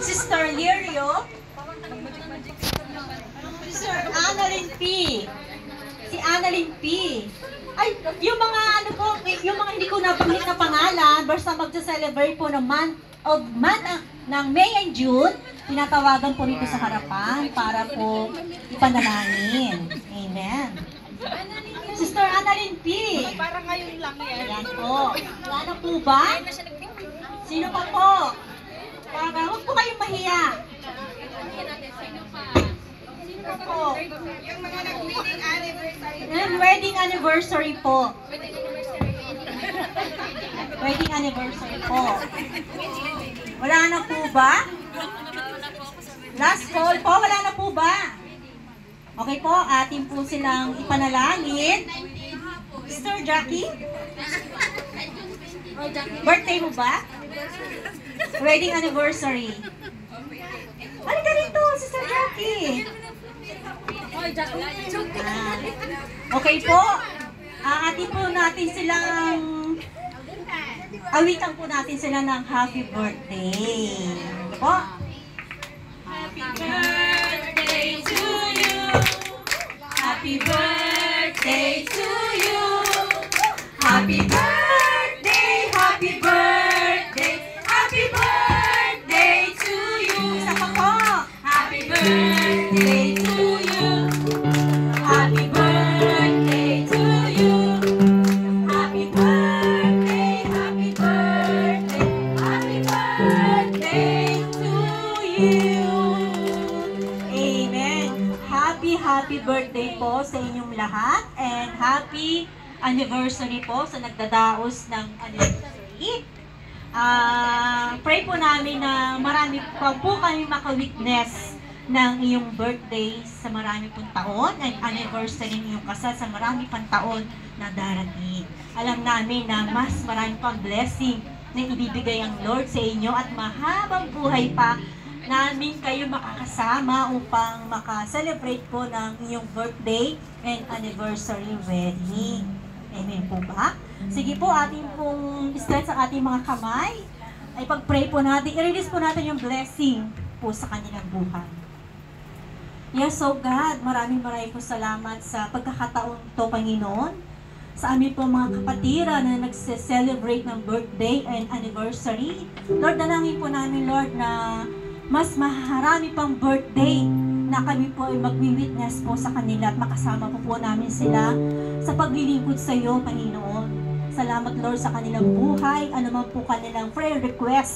Sister Lirio, Sister Annalyn P. Si Annalyn P. Ay, yung mga ano po, yung mga hindi ko nabanggit na pangalan, basta magsa-celebrate po ng month ng May and June, tinatawagan po rito sa harapan para po ipanalangin. Amen. Sister Annalyn P. Parang ngayon lang yan. Ayan po. Wala na po ba? Sino pa po? Para huwag po kayong mahiya. Sino pa po? Yung mga nag-wedding anniversary. Wedding anniversary po. Wedding anniversary po. Wala na po ba? Last call po, wala na po ba? Okay po, atin po silang ipanalangin. Sister Jackie? Birthday mo ba? Wedding anniversary. Halika rito, Sister Jackie. Okay po. Atin po natin silang awitan po natin sila ng happy birthday. Okay po? Happy birthday to you. Happy birthday to you. Happy birthday, happy birthday, happy birthday to you. Isa pa po. Happy birthday to you. Happy birthday to you. Happy birthday, happy birthday, happy birthday to you. Amen. Happy birthday po sa inyong lahat and happy anniversary po sa nagdadaos ng anniversary. Pray po namin na marami pa po kami maka-witness ng iyong birthday sa marami pong taon and anniversary ng iyong kasal sa marami pang taon na darating. Alam namin na mas marami pang blessing na ibibigay ang Lord sa inyo at mahabang buhay pa namin kayo makakasama upang maka-celebrate po ng iyong birthday and anniversary wedding. Amen po ba? Sige po, ating pong stretch sa ating mga kamay. Ay pag-pray po natin, i-release po natin yung blessing po sa kanilang buhay. Yes, so God, maraming po salamat sa pagkakataon to, Panginoon. Sa amin po mga kapatira na nagse-celebrate ng birthday and anniversary. Lord, dalangin po namin, Lord, na mas maharami pang birthday na kami po ay magwi-witness po sa kanila at makasama po namin sila sa paglilingkod sa iyo, Panginoon. Salamat, Lord, sa kanilang buhay, anuman po kanilang prayer request